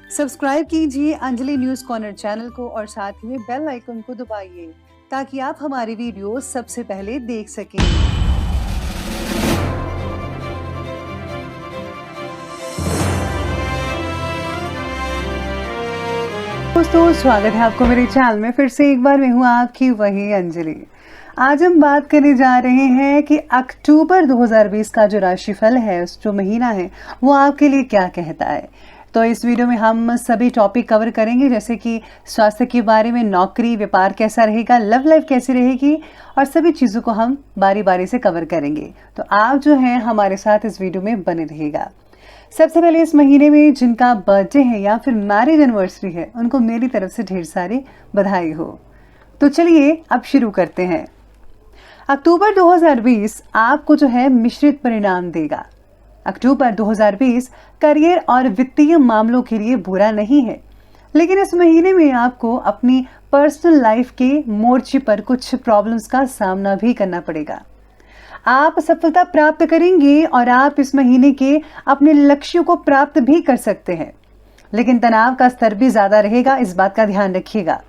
Subscribe कीजिए Anjali news corner channel को और साथ ही में बेल आइकन को दबाइए ताकि आप हमारी वीडियो सबसे पहले देख सकें। दोस्तों, स्वागत है आपको मेरे चैनल में। फिर से एक बार मैं हूँ आपकी वही अंजलि। आज हम बात करने जा रहे हैं कि अक्टूबर 2020 का जो राशिफल है, उस जो महीना है, वो आपके लिए क्या कहता है। तो इस वीडियो में हम सभी टॉपिक कवर करेंगे, जैसे कि स्वास्थ्य के बारे में, नौकरी, व्यापार कैसा रहेगा, लव लाइफ कैसी रहेगी, और सभी चीज़ों को हम बारी बारी से कवर करेंगे। तो आप जो है हमारे साथ इस वीडियो में बने रहिएगा। सबसे पहले इस महीने में जिनका बर्थडे है या फिर मैरिज एनिवर्सरी है, उनको मेरी तरफ से ढेर सारी बधाई हो। तो चलिए अब शुरू करते हैं। अक्टूबर 2020 आपको जो है मिश्रित परिणाम देगा। अक्टूबर 2020 करियर और वित्तीय मामलों के लिए बुरा नहीं है, लेकिन इस महीने में आपको अपनी पर्सनल लाइफ के मोर्चे पर कुछ प्रॉब्लम्स का सामना भी करना पड़ेगा। आप सफलता प्राप्त करेंगे और आप इस महीने के अपने लक्ष्यों को प्राप्त भी कर सकते हैं, लेकिन तनाव का स्तर भी ज्यादा रहेगा, इस बात का ध्यान रखिएगा।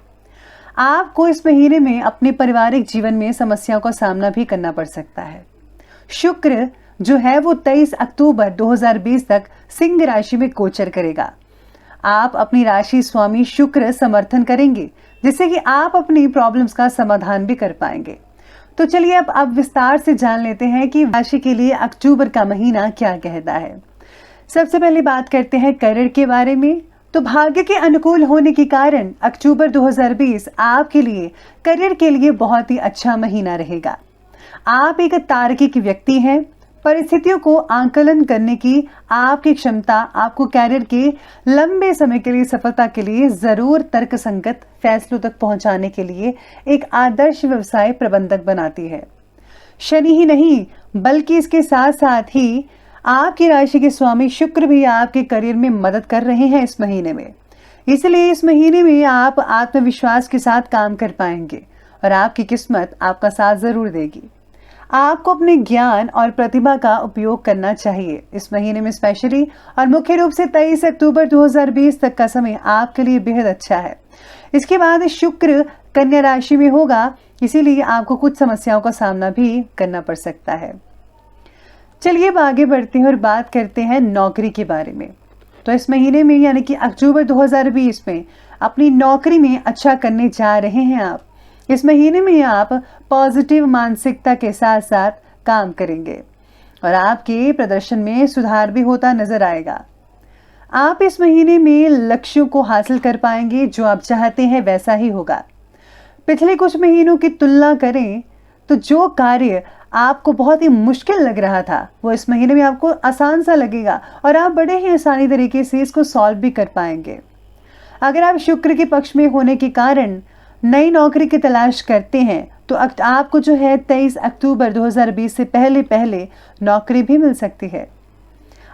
आपको इस महीने में अपने पारिवारिक जीवन में समस्याओं का सामना भी करना पड़ सकता है। शुक्र जो है वो 23 अक्टूबर 2020 तक सिंह राशि में गोचर करेगा। आप अपनी राशि स्वामी शुक्र समर्थन करेंगे, जिससे कि आप अपनी प्रॉब्लम्स का समाधान भी कर पाएंगे। तो चलिए अब विस्तार से जान लेते हैं कि राशि के लिए अक्टूबर का महीना क्या कहता है। सबसे पहले बात करते हैं करियर के बारे में। तो भाग्य के अनुकूल होने के कारण अक्टूबर 2020 आपके लिए करियर के लिए बहुत ही अच्छा महीना रहेगा। आप एक तार्किक व्यक्ति हैं। परिस्थितियों को आंकलन करने की आपकी क्षमता आपको कैरियर के लंबे समय के लिए सफलता के लिए जरूर तर्कसंगत फैसलों तक पहुंचाने के लिए एक आदर्श व्यवसाय प्रबंधक बनाती है। शनि ही नहीं, बल्कि इसके साथ साथ ही आपकी राशि के स्वामी शुक्र भी आपके करियर में मदद कर रहे हैं इस महीने में। इसलिए इस महीने में आप आत्मविश्वास के साथ काम कर पाएंगे और आपकी किस्मत आपका साथ जरूर देगी। आपको अपने ज्ञान और प्रतिभा का उपयोग करना चाहिए इस महीने में स्पेशली, और मुख्य रूप से 23 अक्टूबर 2020 तक का समय आपके लिए बेहद अच्छा है। इसके बाद शुक्र कन्या राशि में होगा, इसीलिए आपको कुछ समस्याओं का सामना भी करना पड़ सकता है। चलिए अब आगे बढ़ते हैं और बात करते हैं नौकरी के बारे में। तो इस महीने में यानी कि अक्टूबर 2020 में अपनी नौकरी में अच्छा करने जा रहे हैं आप। इस महीने में आप पॉजिटिव मानसिकता के साथ साथ काम करेंगे और आपके प्रदर्शन में सुधार भी होता नजर आएगा। आप इस महीने में लक्ष्यों को हासिल कर पाएंगे, जो आप चाहते हैं वैसा ही होगा। पिछले कुछ महीनों की तुलना करें तो जो कार्य आपको बहुत ही मुश्किल लग रहा था, वो इस महीने में आपको आसान सा लगेगा और आप बड़े ही आसानी तरीके से इसको सॉल्व भी कर पाएंगे। अगर आप शुक्र के पक्ष में होने के कारण नई नौकरी की तलाश करते हैं तो आपको जो है 23 अक्टूबर 2020 से पहले नौकरी भी मिल सकती है।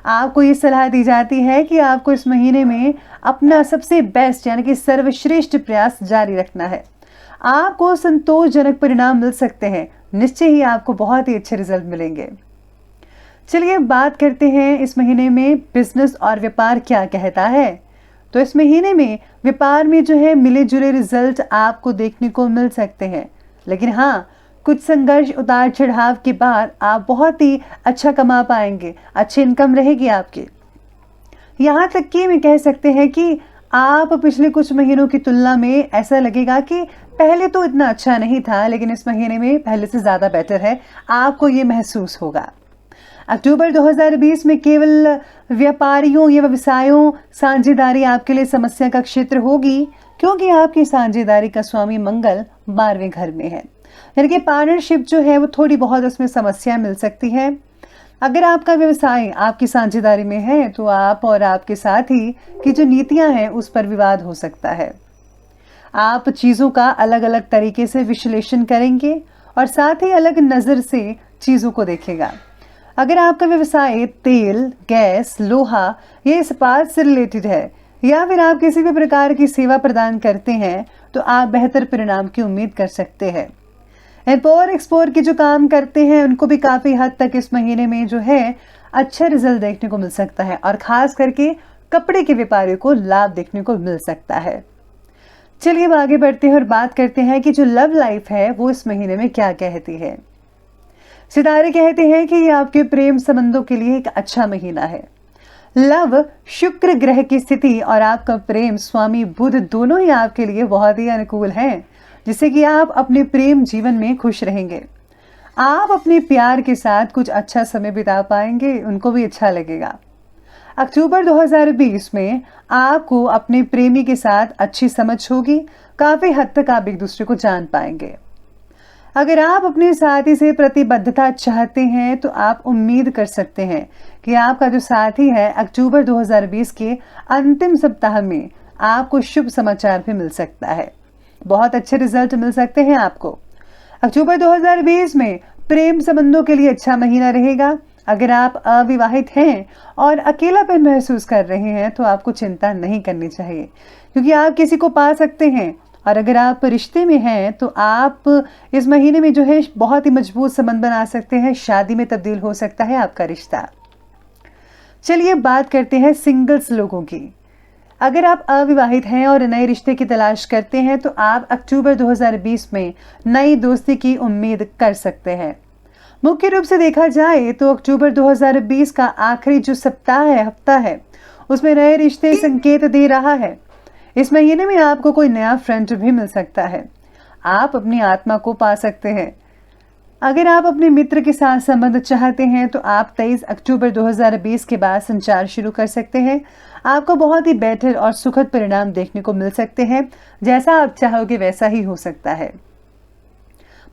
आपको ये सलाह दी जाती है कि आपको इस महीने में अपना सबसे बेस्ट यानी कि सर्वश्रेष्ठ प्रयास जारी रखना है। आपको संतोषजनक परिणाम मिल सकते हैं, निश्चय ही आपको बहुत ही अच्छे रिजल्ट मिलेंगे। चलिए बात करते हैं इस महीने में बिजनेस और व्यापार क्या कहता है। तो इस महीने में व्यापार में जो है मिले जुले रिजल्ट आपको देखने को मिल सकते हैं, लेकिन हाँ, कुछ संघर्ष उतार चढ़ाव के बाद आप बहुत ही अच्छा कमा पाएंगे, अच्छी इनकम रहेगी आपकी। यहाँ तक कि मैं कह सकते हैं कि आप पिछले कुछ महीनों की तुलना में ऐसा लगेगा कि पहले तो इतना अच्छा नहीं था, लेकिन इस महीने में पहले से ज़्यादा बेटर है, आपको ये महसूस होगा। अक्टूबर 2020 में केवल व्यापारियों या व्यवसायों साझेदारी आपके लिए समस्या का क्षेत्र होगी, क्योंकि आपकी साझेदारी का स्वामी मंगल 12वें घर में है, यानी कि पार्टनरशिप जो है वो थोड़ी बहुत उसमें समस्या मिल सकती है। अगर आपका व्यवसाय आपकी साझेदारी में है तो आप और आपके साथी की जो नीतियां हैं उस पर विवाद हो सकता है। आप चीज़ों का अलग अलग तरीके से विश्लेषण करेंगे और साथ ही अलग नज़र से चीज़ों को देखेगा। अगर आपका व्यवसाय तेल, गैस, लोहा या इस्पात से रिलेटेड है या फिर आप किसी भी प्रकार की सेवा प्रदान करते हैं तो आप बेहतर परिणाम की उम्मीद कर सकते हैं। इम्पोर्ट एक्सपोर्ट के जो काम करते हैं उनको भी काफ़ी हद तक इस महीने में जो है अच्छा रिजल्ट देखने को मिल सकता है, और ख़ास करके कपड़े के व्यापारियों को लाभ देखने को मिल सकता है। चलिए अब आगे बढ़ते हैं और बात करते हैं कि जो लव लाइफ है वो इस महीने में क्या कहती है। सितारे कहते हैं कि ये आपके प्रेम संबंधों के लिए एक अच्छा महीना है। लव शुक्र ग्रह की स्थिति और आपका प्रेम स्वामी बुध दोनों ही आपके लिए बहुत ही अनुकूल हैं, जिससे कि आप अपने प्रेम जीवन में खुश रहेंगे। आप अपने प्यार के साथ कुछ अच्छा समय बिता पाएंगे, उनको भी अच्छा लगेगा। अक्टूबर 2020 में आपको अपने प्रेमी के साथ अच्छी समझ होगी, काफी हद तक आप एक दूसरे को जान पाएंगे। अगर आप अपने साथी से प्रतिबद्धता चाहते हैं तो आप उम्मीद कर सकते हैं कि आपका जो साथी है अक्टूबर 2020 के अंतिम सप्ताह में आपको शुभ समाचार भी मिल सकता है। बहुत अच्छे रिजल्ट मिल सकते हैं आपको। अक्टूबर 2020 में प्रेम संबंधों के लिए अच्छा महीना रहेगा। अगर आप अविवाहित हैं और अकेलापन महसूस कर रहे हैं तो आपको चिंता नहीं करनी चाहिए, क्योंकि आप किसी को पा सकते हैं। और अगर आप रिश्ते में हैं तो आप इस महीने में जो है बहुत ही मजबूत संबंध बना सकते हैं, शादी में तब्दील हो सकता है आपका रिश्ता। चलिए बात करते हैं सिंगल्स लोगों की। अगर आप अविवाहित हैं और नए रिश्ते की तलाश करते हैं तो आप अक्टूबर 2020 में नई दोस्ती की उम्मीद कर सकते हैं। मुख्य रूप से देखा जाए तो अक्टूबर 2020 का आखिरी जो सप्ताह है, हफ्ता है, उसमें नए रिश्ते संकेत दे रहा है। इस महीने में आपको कोई नया फ्रेंड भी मिल सकता है। आप अपनी आत्मा को पा सकते हैं। अगर आप अपने मित्र के साथ संबंध चाहते हैं तो आप 23 अक्टूबर 2020 के बाद संचार शुरू कर सकते हैं। आपको बहुत ही बेहतर और सुखद परिणाम देखने को मिल सकते हैं। जैसा आप चाहोगे वैसा ही हो सकता है।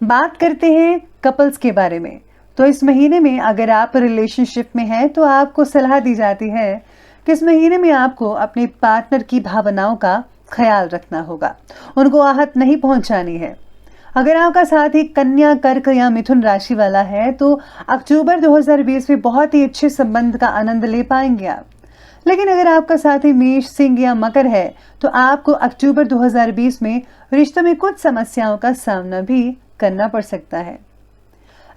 बात करते हैं कपल्स के बारे में। तो इस महीने में अगर आप रिलेशनशिप में हैं तो आपको सलाह दी जाती है कि इस महीने में आपको अपने पार्टनर की भावनाओं का ख्याल रखना होगा, उनको आहत नहीं पहुंचानी है। अगर आपका साथी कन्या, कर्क या मिथुन राशि वाला है तो अक्टूबर 2020 में बहुत ही अच्छे संबंध का आनंद ले पाएंगे आप। लेकिन अगर आपका साथी मेष, सिंह या मकर है तो आपको अक्टूबर 2020 में रिश्तों में कुछ समस्याओं का सामना भी करना पड़ सकता है।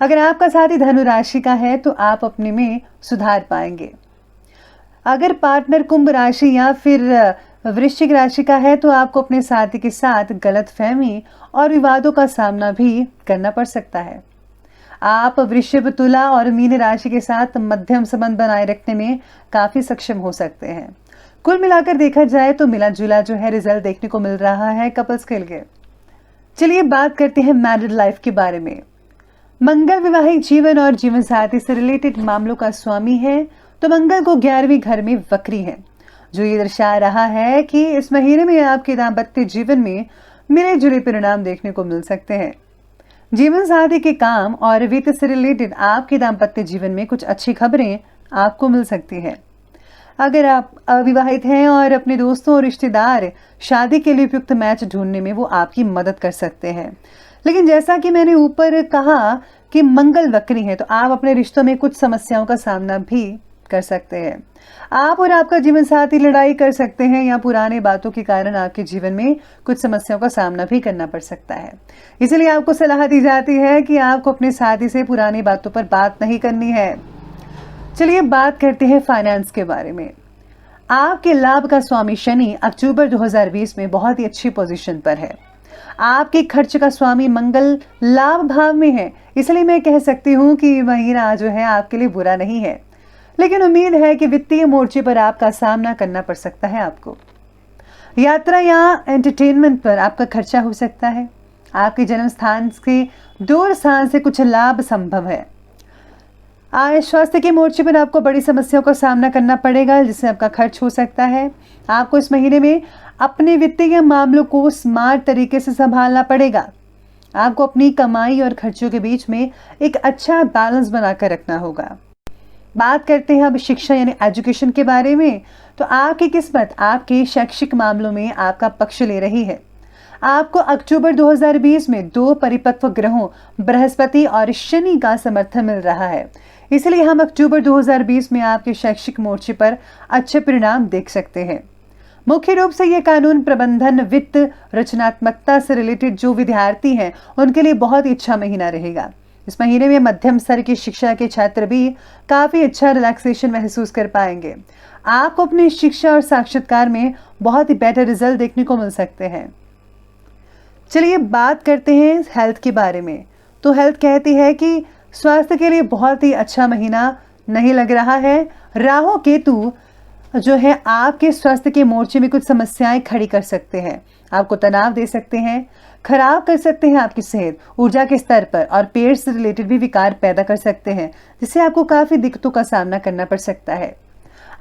अगर आपका साथी धनु राशि का है तो आप अपने में सुधार पाएंगे। अगर पार्टनर कुंभ राशि या फिर वृश्चिक राशि का है तो आपको अपने साथी के साथ गलतफहमी और विवादों का सामना भी करना पड़ सकता है। आप वृषभ, तुला और मीन राशि के साथ मध्यम संबंध बनाए रखने में काफी सक्षम हो सकते हैं। कुल मिलाकर देखा जाए तो मिला जुला जो है रिजल्ट देखने को मिल रहा है कपल्स के लिए। चलिए बात करते हैं मैरिड लाइफ के बारे में। मंगल वैवाहिक जीवन और जीवन साथी से रिलेटेड मामलों का स्वामी है, तो मंगल को 11वीं घर में वक्री है, जो ये दर्शा रहा है कि इस महीने में आपके दाम्पत्य जीवन में मिले जुले परिणाम देखने को मिल सकते हैं। जीवन साथी के काम और वित्त से रिलेटेड आपके दाम्पत्य जीवन में कुछ अच्छी खबरें आपको मिल सकती है। अगर आप अविवाहित हैं और अपने दोस्तों और रिश्तेदार शादी के लिए उपयुक्त मैच ढूंढने में वो आपकी मदद कर सकते हैं। लेकिन जैसा कि मैंने ऊपर कहा कि मंगल वक्री है, तो आप अपने रिश्तों में कुछ समस्याओं का सामना भी कर सकते हैं। आप और आपका जीवन साथी लड़ाई कर सकते हैं या पुराने बातों के कारण आपके जीवन में कुछ समस्याओं का सामना भी करना पड़ सकता है। इसलिए आपको सलाह दी जाती है कि आपको अपने साथी से पुरानी बातों पर बात नहीं करनी है। चलिए बात करते हैं फाइनेंस के बारे में। आपके लाभ का स्वामी शनि अक्टूबर 2020 में बहुत ही अच्छी पोजीशन पर है। आपके खर्च का स्वामी मंगल लाभ भाव में है, इसलिए मैं कह सकती हूँ कि महीना जो है आपके लिए बुरा नहीं है। लेकिन उम्मीद है कि वित्तीय मोर्चे पर आपका सामना करना पड़ सकता है। आपको यात्रा या एंटरटेनमेंट पर आपका खर्चा हो सकता है। आपके जन्म स्थान के दूर स्थान से कुछ लाभ संभव है। स्वास्थ्य के मोर्चे पर आपको बड़ी समस्याओं का सामना करना पड़ेगा, जिससे आपका खर्च हो सकता है। आपको इस महीने में अपने वित्तीय मामलों को स्मार्ट तरीके से संभालना पड़ेगा। आपको अपनी कमाई और खर्चों के बीच में एक अच्छा बैलेंस बनाकर रखना होगा। बात करते हैं अब शिक्षा यानी एजुकेशन के बारे में। तो आपकी किस्मत आपके शैक्षिक मामलों में आपका पक्ष ले रही है। आपको अक्टूबर 2020 में 2 परिपक्व ग्रहों बृहस्पति और शनि का समर्थन मिल रहा है। इसलिए हम अक्टूबर 2020 में आपके शैक्षिक मोर्चे पर अच्छे परिणाम देख सकते हैं। मुख्य रूप से ये कानून प्रबंधन, वित्त, रचनात्मकता से रिलेटेड जो विद्यार्थी हैं उनके लिए बहुत ही अच्छा महीना रहेगा। इस महीने में मध्यम स्तर की शिक्षा के छात्र भी काफी अच्छा रिलैक्सेशन महसूस कर पाएंगे। आपको अपनी शिक्षा और साक्षात्कार में बहुत ही बेटर रिजल्ट देखने को मिल सकते हैं। चलिए बात करते हैं हेल्थ के बारे में। तो हेल्थ कहती है कि स्वास्थ्य के लिए बहुत ही अच्छा महीना नहीं लग रहा है। राहु केतु जो है आपके स्वास्थ्य के मोर्चे में कुछ समस्याएं खड़ी कर सकते हैं, आपको तनाव दे सकते हैं, खराब कर सकते हैं आपकी सेहत, ऊर्जा के स्तर पर, और पेट से रिलेटेड भी विकार पैदा कर सकते हैं, जिससे आपको काफी दिक्कतों का सामना करना पड़ सकता है।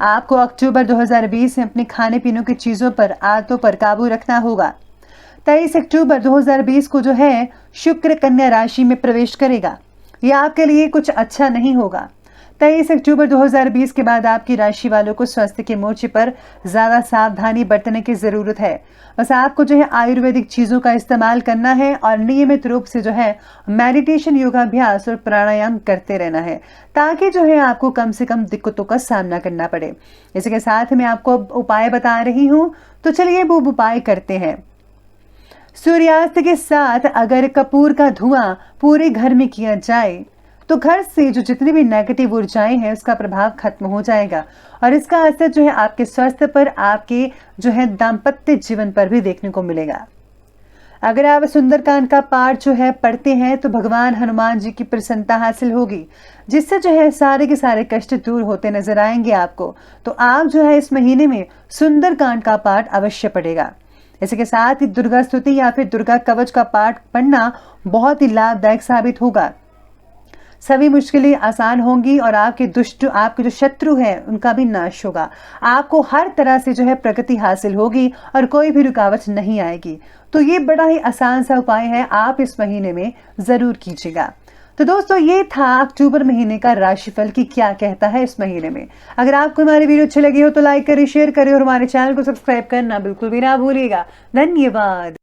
आपको अक्टूबर 2020 में अपने खाने पीने की चीजों पर, आदतों पर काबू रखना होगा। 23 अक्टूबर 2020 को जो है शुक्र कन्या राशि में प्रवेश करेगा। यह आपके लिए कुछ अच्छा नहीं होगा। 23 अक्टूबर 2020 के बाद आपकी राशि वालों को स्वास्थ्य के मोर्चे पर ज्यादा सावधानी बरतने की जरूरत है। बस आपको जो है आयुर्वेदिक चीजों का इस्तेमाल करना है और नियमित रूप से जो है मेडिटेशन, योगाभ्यास और प्राणायाम करते रहना है, ताकि जो है आपको कम से कम दिक्कतों का सामना करना पड़े। इसी के साथ मैं आपको उपाय बता रही हूँ, तो चलिए वो उपाय करते हैं। सूर्यास्त के साथ अगर कपूर का धुआं पूरे घर में किया जाए तो घर से जो जितनी भी नेगेटिव ऊर्जाएं हैं उसका प्रभाव खत्म हो जाएगा, और इसका असर जो है आपके स्वास्थ्य पर, आपके जो है दाम्पत्य जीवन पर भी देखने को मिलेगा। अगर आप सुंदरकांड का पाठ जो है पढ़ते हैं तो भगवान हनुमान जी की प्रसन्नता हासिल होगी, जिससे जो है सारे के सारे कष्ट दूर होते नजर आएंगे आपको। तो आप जो है इस महीने में सुंदरकांड का पाठ अवश्य पढ़ेगा। इसी के साथ ही दुर्गा स्तुति या फिर दुर्गा कवच का पाठ पढ़ना बहुत ही लाभदायक साबित होगा। सभी मुश्किलें आसान होंगी और आपके जो शत्रु हैं उनका भी नाश होगा। आपको हर तरह से जो है प्रगति हासिल होगी और कोई भी रुकावट नहीं आएगी। तो ये बड़ा ही आसान सा उपाय है, आप इस महीने में जरूर कीजिएगा। तो दोस्तों, ये था अक्टूबर महीने का राशिफल की क्या कहता है इस महीने में। अगर आपको हमारी वीडियो अच्छी लगी हो तो लाइक करें, शेयर करें और हमारे चैनल को सब्सक्राइब करना बिल्कुल भी ना भूलिएगा। धन्यवाद।